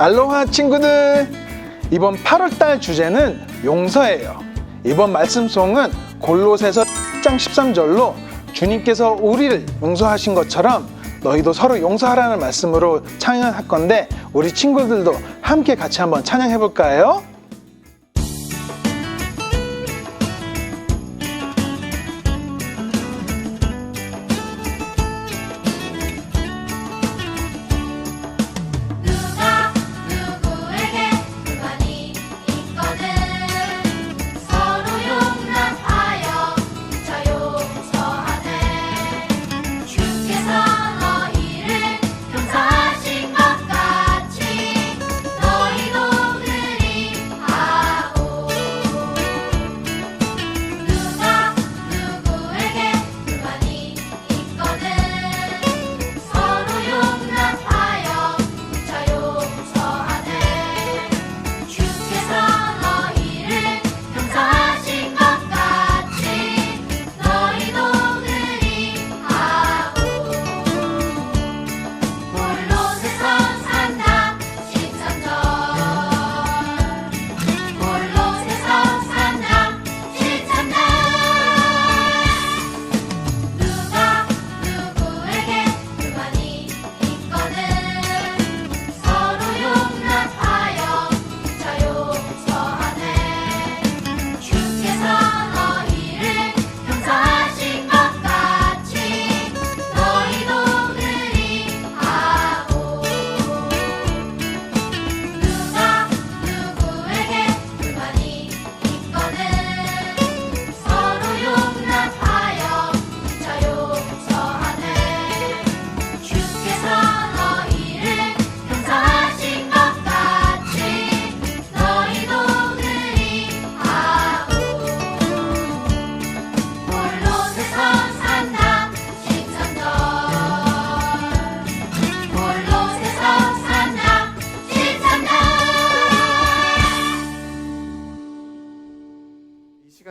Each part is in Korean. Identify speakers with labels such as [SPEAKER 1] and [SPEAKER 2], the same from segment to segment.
[SPEAKER 1] 알로하 친구들! 이번 8월달 주제는 용서예요. 이번 말씀송은 골로새서 1장 13절로 주님께서 우리를 용서하신 것처럼 너희도 서로 용서하라는 말씀으로 찬양할 건데 우리 친구들도 함께 같이 한번 찬양해 볼까요?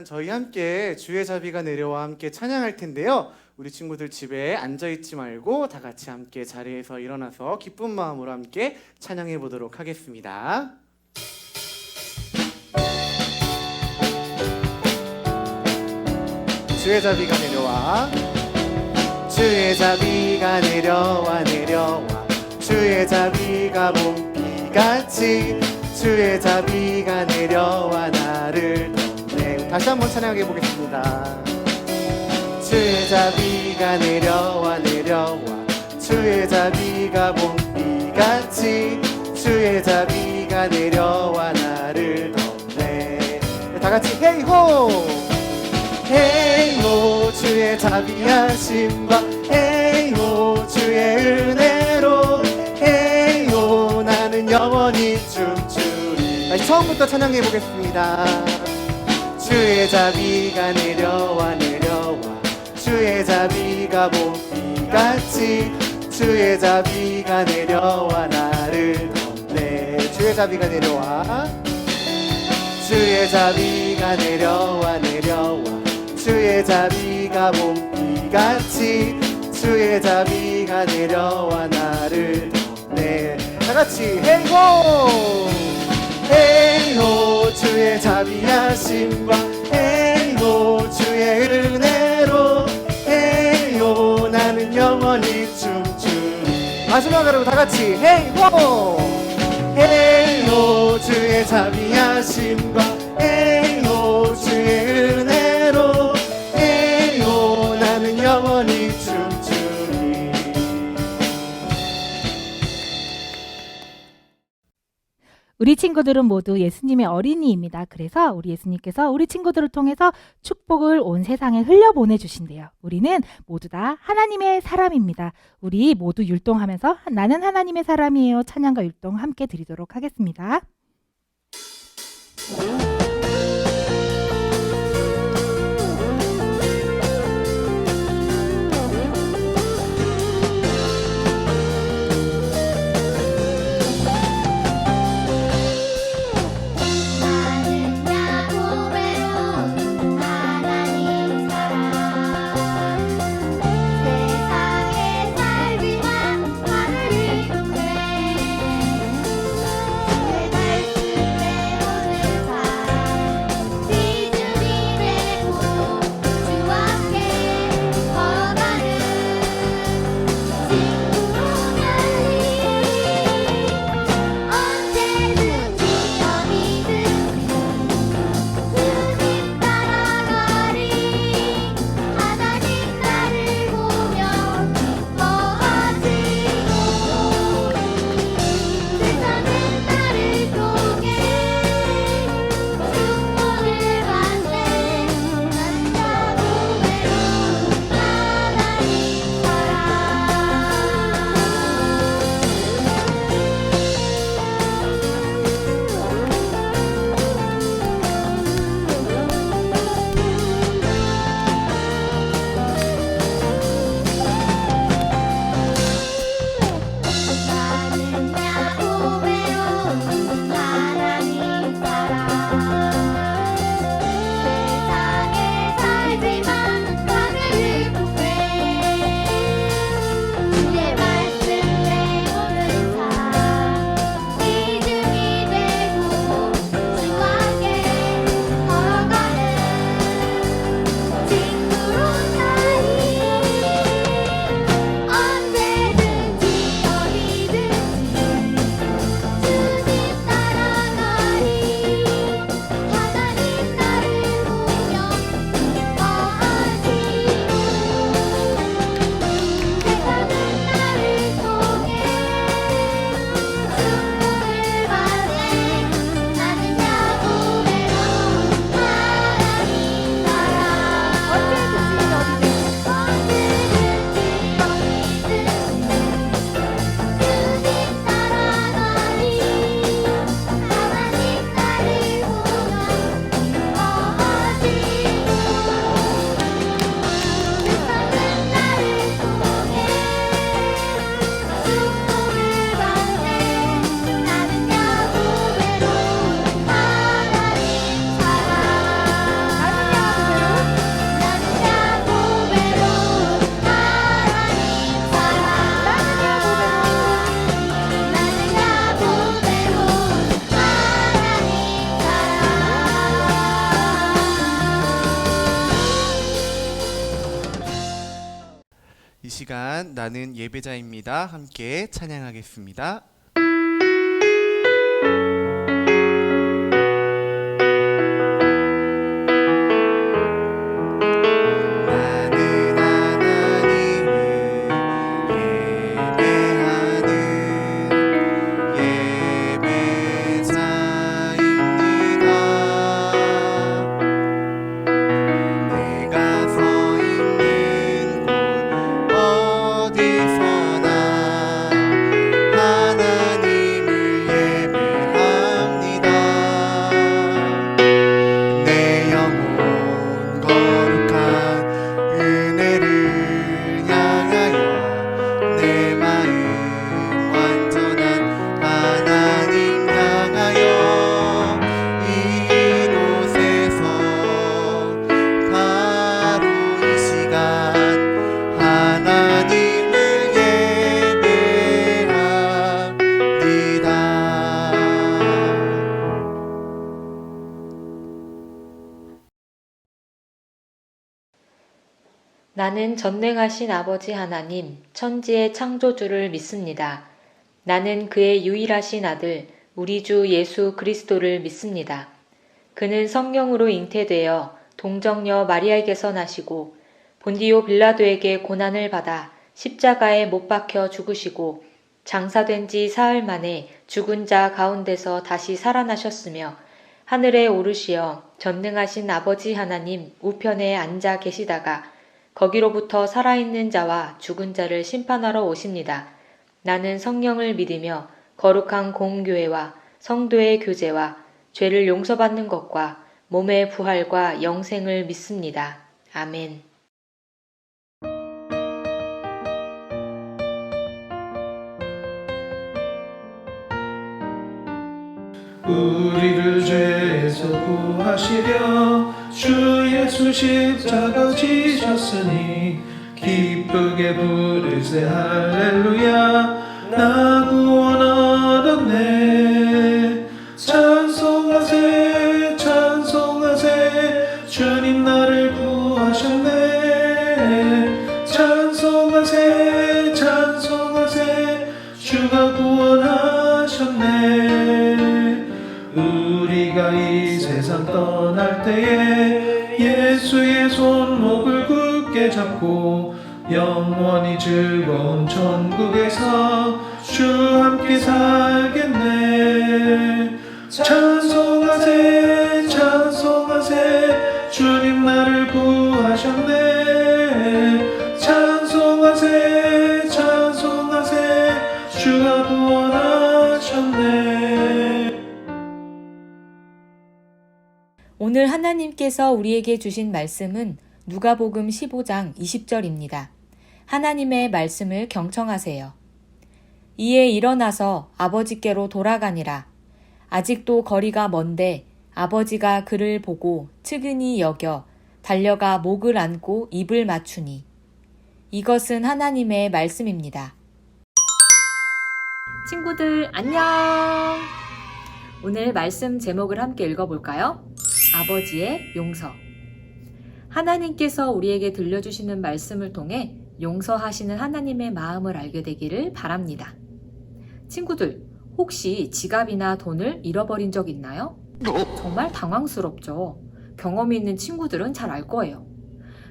[SPEAKER 2] 저희 함께 주의 자비가 내려와 함께 찬양할 텐데요. 우리 친구들 집에 앉아있지 말고 다 같이 함께 자리에서 일어나서 기쁜 마음으로 함께 찬양해 보도록 하겠습니다. 주의 자비가 내려와, 주의 자비가 내려와 내려와, 주의 자비가 봄비같이 주의 자비가 내려와 나를 덮네. 다시 한번 찬양해 보겠습니다. 주의 자비가 내려와 내려와, 주의 자비가 봄비같이 주의 자비가 내려와 나를 덮네. 다 같이 헤이호! 헤이호 주의 자비하심과 헤이호 주의 은혜로 헤이호 나는 영원히 춤추리. 다시 처음부터 찬양해 보겠습니다. 주의 자비가 내려와 내려와, 주의 자비가 봄비같이 주의 자비가 내려와 나를 덮네. 주의 자비가 내려와, 주의 자비가 내려와 내려와, 주의 자비가 봄비같이 주의 자비가 내려와 나를 덮네. 다같이 헤이호! 헤이호 주의 자비하심과 헤이호 주의 은혜로 헤이호 나는 영원히 춤추리. 마지막으로 다같이 헤이호! 헤이호 주의 자비하심과 헤이호 주의 은혜로 헤이호 나는 영원히 춤추리.
[SPEAKER 3] 우리 친구들은 모두 예수님의 어린이입니다. 그래서 우리 예수님께서 우리 친구들을 통해서 축복을 온 세상에 흘려보내주신대요. 우리는 모두 다 하나님의 사람입니다. 우리 모두 율동하면서 나는 하나님의 사람이에요 찬양과 율동 함께 드리도록 하겠습니다.
[SPEAKER 4] 세상에 살기 한 하늘이
[SPEAKER 2] 시간 나는 예배자입니다. 함께 찬양하겠습니다.
[SPEAKER 4] 나는 전능하신 아버지 하나님, 천지의 창조주를 믿습니다. 나는 그의 유일하신 아들, 우리 주 예수 그리스도를 믿습니다. 그는 성령으로 잉태되어 동정녀 마리아에게서 나시고 본디오 빌라도에게 고난을 받아 십자가에 못 박혀 죽으시고 장사된 지 사흘 만에 죽은 자 가운데서 다시 살아나셨으며 하늘에 오르시어 전능하신 아버지 하나님 우편에 앉아 계시다가 거기로부터 살아있는 자와 죽은 자를 심판하러 오십니다. 나는 성령을 믿으며 거룩한 공교회와 성도의 교제와 죄를 용서받는 것과 몸의 부활과 영생을 믿습니다. 아멘.
[SPEAKER 1] 우리를 죄에서 구하시려 주 예수 십자가 지셨으니 기쁘게 부르세 할렐루야. 나 구원 얻었네. 찬송하세 찬송하세 주님 나를 구하셨네. 찬송하세 찬송하세 주가 구원하셨네. 우리가 이 세상 떠날 때에 예수의 손목을 굳게 잡고 영원히 즐거운 천국에서 주 함께 살겠네. 찬송하세 찬송하세 주님 나를 구하셨네. 찬송하세 찬송하세 주가 구원하셨네.
[SPEAKER 4] 오늘 하나님께서 우리에게 주신 말씀은 누가복음 15장 20절입니다. 하나님의 말씀을 경청하세요. 이에 일어나서 아버지께로 돌아가니라. 아직도 거리가 먼데 아버지가 그를 보고 측은히 여겨 달려가 목을 안고 입을 맞추니. 이것은 하나님의 말씀입니다. 친구들 안녕! 오늘 말씀 제목을 함께 읽어볼까요? 아버지의 용서. 하나님께서 우리에게 들려주시는 말씀을 통해 용서하시는 하나님의 마음을 알게 되기를 바랍니다. 친구들, 혹시 지갑이나 돈을 잃어버린 적 있나요? 정말 당황스럽죠. 경험이 있는 친구들은 잘 알 거예요.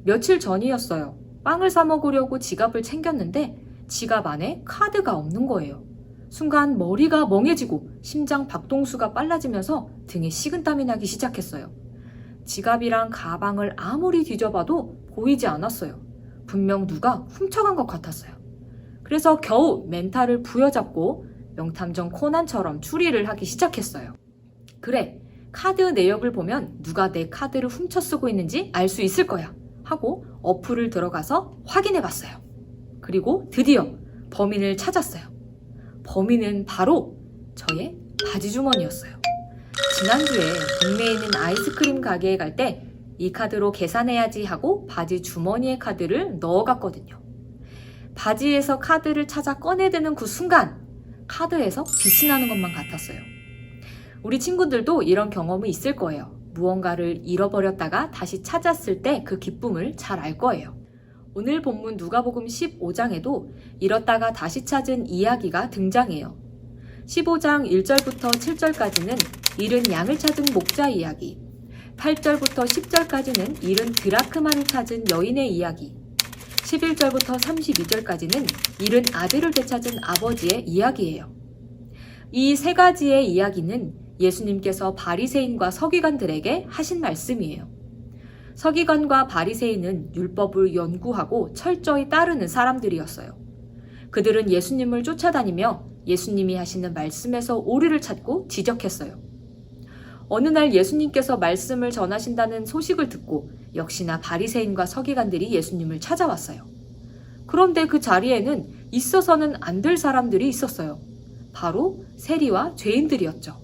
[SPEAKER 4] 며칠 전이었어요. 빵을 사 먹으려고 지갑을 챙겼는데 지갑 안에 카드가 없는 거예요. 순간 머리가 멍해지고 심장 박동수가 빨라지면서 등에 식은땀이 나기 시작했어요. 지갑이랑 가방을 아무리 뒤져봐도 보이지 않았어요. 분명 누가 훔쳐간 것 같았어요. 그래서 겨우 멘탈을 부여잡고 명탐정 코난처럼 추리를 하기 시작했어요. 그래, 카드 내역을 보면 누가 내 카드를 훔쳐 쓰고 있는지 알 수 있을 거야 하고 어플을 들어가서 확인해봤어요. 그리고 드디어 범인을 찾았어요. 범인은 바로 저의 바지 주머니였어요. 지난주에 동네에 있는 아이스크림 가게에 갈 때 이 카드로 계산해야지 하고 바지 주머니에 카드를 넣어갔거든요. 바지에서 카드를 찾아 꺼내드는 그 순간 카드에서 빛이 나는 것만 같았어요. 우리 친구들도 이런 경험이 있을 거예요. 무언가를 잃어버렸다가 다시 찾았을 때 그 기쁨을 잘 알 거예요. 오늘 본문 누가복음 15장에도 잃었다가 다시 찾은 이야기가 등장해요. 15장 1절부터 7절까지는 잃은 양을 찾은 목자 이야기, 8절부터 10절까지는 잃은 드라크마를 찾은 여인의 이야기, 11절부터 32절까지는 잃은 아들을 되찾은 아버지의 이야기예요. 이 세 가지의 이야기는 예수님께서 바리새인과 서기관들에게 하신 말씀이에요. 서기관과 바리새인은 율법을 연구하고 철저히 따르는 사람들이었어요. 그들은 예수님을 쫓아다니며 예수님이 하시는 말씀에서 오류를 찾고 지적했어요. 어느 날 예수님께서 말씀을 전하신다는 소식을 듣고 역시나 바리새인과 서기관들이 예수님을 찾아왔어요. 그런데 그 자리에는 있어서는 안 될 사람들이 있었어요. 바로 세리와 죄인들이었죠.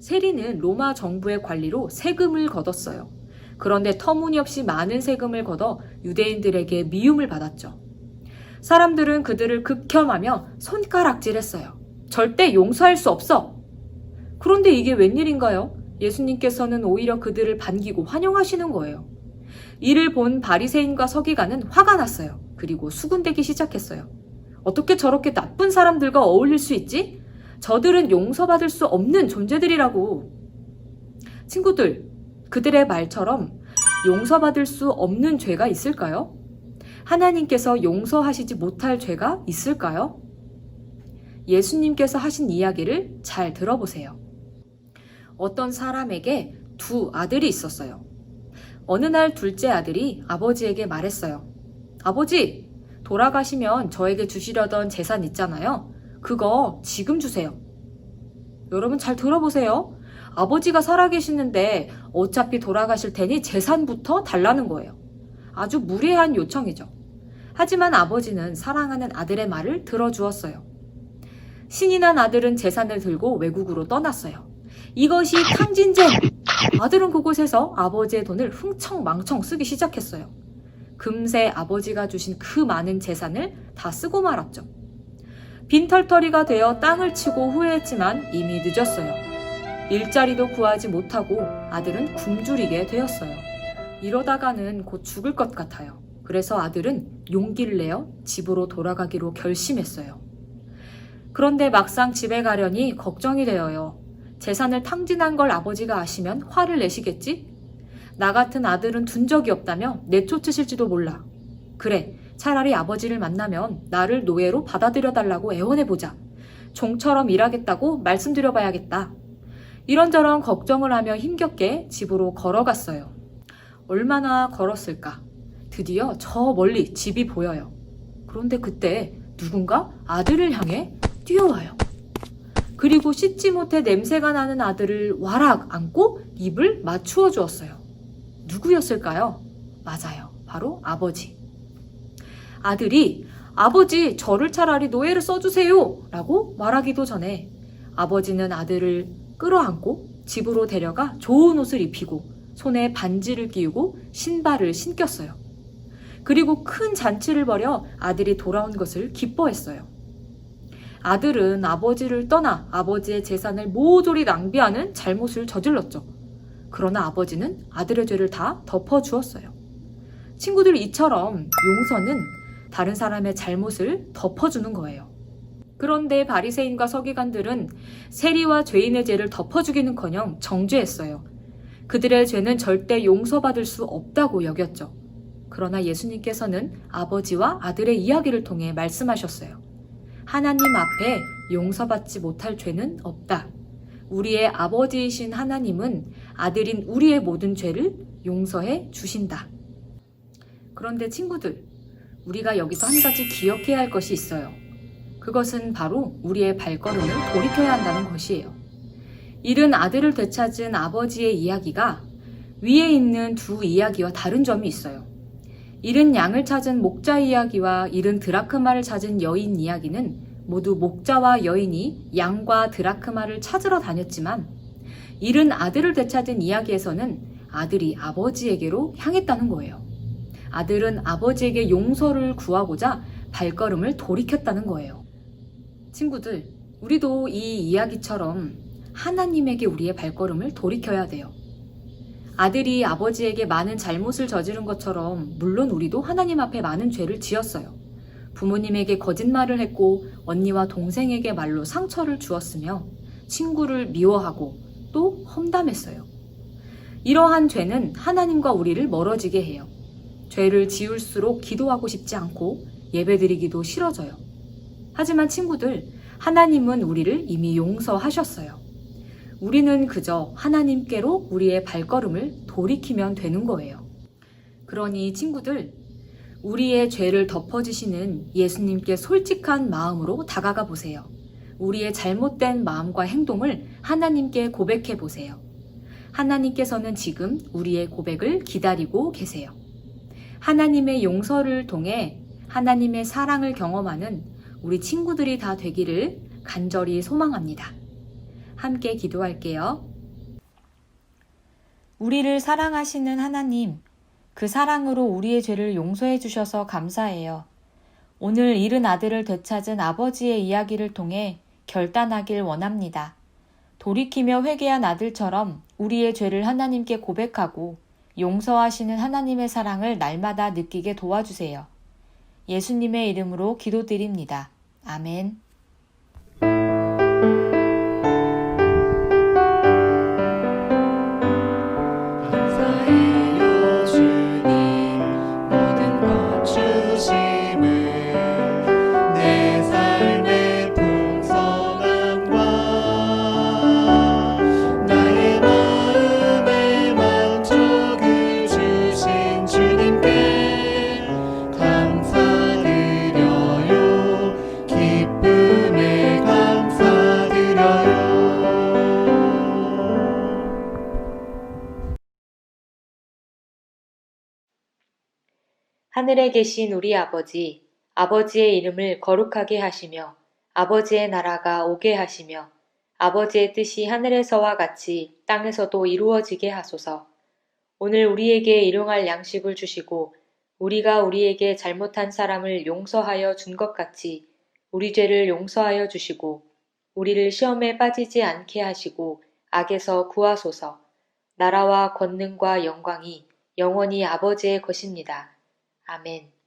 [SPEAKER 4] 세리는 로마 정부의 관리로 세금을 걷었어요. 그런데 터무니없이 많은 세금을 걷어 유대인들에게 미움을 받았죠. 사람들은 그들을 극혐하며 손가락질했어요. 절대 용서할 수 없어! 그런데 이게 웬일인가요? 예수님께서는 오히려 그들을 반기고 환영하시는 거예요. 이를 본 바리새인과 서기관은 화가 났어요. 그리고 수군대기 시작했어요. 어떻게 저렇게 나쁜 사람들과 어울릴 수 있지? 저들은 용서받을 수 없는 존재들이라고. 친구들, 그들의 말처럼 용서받을 수 없는 죄가 있을까요? 하나님께서 용서하시지 못할 죄가 있을까요? 예수님께서 하신 이야기를 잘 들어보세요. 어떤 사람에게 두 아들이 있었어요. 어느 날 둘째 아들이 아버지에게 말했어요. 아버지, 돌아가시면 저에게 주시려던 재산 있잖아요. 그거 지금 주세요. 여러분 잘 들어보세요. 아버지가 살아계시는데 어차피 돌아가실 테니 재산부터 달라는 거예요. 아주 무례한 요청이죠. 하지만 아버지는 사랑하는 아들의 말을 들어주었어요. 신이 난 아들은 재산을 들고 외국으로 떠났어요. 이것이 탕진죄! 아들은 그곳에서 아버지의 돈을 흥청망청 쓰기 시작했어요. 금세 아버지가 주신 그 많은 재산을 다 쓰고 말았죠. 빈털터리가 되어 땅을 치고 후회했지만 이미 늦었어요. 일자리도 구하지 못하고 아들은 굶주리게 되었어요. 이러다가는 곧 죽을 것 같아요. 그래서 아들은 용기를 내어 집으로 돌아가기로 결심했어요. 그런데 막상 집에 가려니 걱정이 되어요. 재산을 탕진한 걸 아버지가 아시면 화를 내시겠지? 나 같은 아들은 둔 적이 없다며 내쫓으실지도 몰라. 그래, 차라리 아버지를 만나면 나를 노예로 받아들여달라고 애원해보자. 종처럼 일하겠다고 말씀드려봐야겠다. 이런저런 걱정을 하며 힘겹게 집으로 걸어갔어요. 얼마나 걸었을까? 드디어 저 멀리 집이 보여요. 그런데 그때 누군가 아들을 향해 뛰어와요. 그리고 씻지 못해 냄새가 나는 아들을 와락 안고 입을 맞추어 주었어요. 누구였을까요? 맞아요. 바로 아버지. 아들이 아버지 저를 차라리 노예를 써주세요 라고 말하기도 전에 아버지는 아들을 끌어안고 집으로 데려가 좋은 옷을 입히고 손에 반지를 끼우고 신발을 신겼어요. 그리고 큰 잔치를 벌여 아들이 돌아온 것을 기뻐했어요. 아들은 아버지를 떠나 아버지의 재산을 모조리 낭비하는 잘못을 저질렀죠. 그러나 아버지는 아들의 죄를 다 덮어주었어요. 친구들, 이처럼 용서는 다른 사람의 잘못을 덮어주는 거예요. 그런데 바리새인과 서기관들은 세리와 죄인의 죄를 덮어주기는커녕 정죄했어요. 그들의 죄는 절대 용서받을 수 없다고 여겼죠. 그러나 예수님께서는 아버지와 아들의 이야기를 통해 말씀하셨어요. 하나님 앞에 용서받지 못할 죄는 없다. 우리의 아버지이신 하나님은 아들인 우리의 모든 죄를 용서해 주신다. 그런데 친구들, 우리가 여기서 한 가지 기억해야 할 것이 있어요. 그것은 바로 우리의 발걸음을 돌이켜야 한다는 것이에요. 잃은 아들을 되찾은 아버지의 이야기가 위에 있는 두 이야기와 다른 점이 있어요. 잃은 양을 찾은 목자 이야기와 잃은 드라크마를 찾은 여인 이야기는 모두 목자와 여인이 양과 드라크마를 찾으러 다녔지만 잃은 아들을 되찾은 이야기에서는 아들이 아버지에게로 향했다는 거예요. 아들은 아버지에게 용서를 구하고자 발걸음을 돌이켰다는 거예요. 친구들, 우리도 이 이야기처럼 하나님에게 우리의 발걸음을 돌이켜야 돼요. 아들이 아버지에게 많은 잘못을 저지른 것처럼 물론 우리도 하나님 앞에 많은 죄를 지었어요. 부모님에게 거짓말을 했고 언니와 동생에게 말로 상처를 주었으며 친구를 미워하고 또 험담했어요. 이러한 죄는 하나님과 우리를 멀어지게 해요. 죄를 지울수록 기도하고 싶지 않고 예배드리기도 싫어져요. 하지만 친구들, 하나님은 우리를 이미 용서하셨어요. 우리는 그저 하나님께로 우리의 발걸음을 돌이키면 되는 거예요. 그러니 친구들, 우리의 죄를 덮어주시는 예수님께 솔직한 마음으로 다가가 보세요. 우리의 잘못된 마음과 행동을 하나님께 고백해 보세요. 하나님께서는 지금 우리의 고백을 기다리고 계세요. 하나님의 용서를 통해 하나님의 사랑을 경험하는 우리 친구들이 다 되기를 간절히 소망합니다. 함께 기도할게요. 우리를 사랑하시는 하나님, 그 사랑으로 우리의 죄를 용서해 주셔서 감사해요. 오늘 잃은 아들을 되찾은 아버지의 이야기를 통해 결단하길 원합니다. 돌이키며 회개한 아들처럼 우리의 죄를 하나님께 고백하고 용서하시는 하나님의 사랑을 날마다 느끼게 도와주세요. 예수님의 이름으로 기도드립니다. 아멘.
[SPEAKER 2] 감사해요 주님 모든 것 주심을 내 삶의 풍성함과 나의 마음의 만족을 주신 주님께 감사드려요. 기쁨에 감사드려요.
[SPEAKER 4] 하늘에 계신 우리 아버지, 아버지의 이름을 거룩하게 하시며 아버지의 나라가 오게 하시며 아버지의 뜻이 하늘에서와 같이 땅에서도 이루어지게 하소서. 오늘 우리에게 일용할 양식을 주시고 우리가 우리에게 잘못한 사람을 용서하여 준 것 같이 우리 죄를 용서하여 주시고 우리를 시험에 빠지지 않게 하시고 악에서 구하소서. 나라와 권능과 영광이 영원히 아버지의 것입니다. 아멘.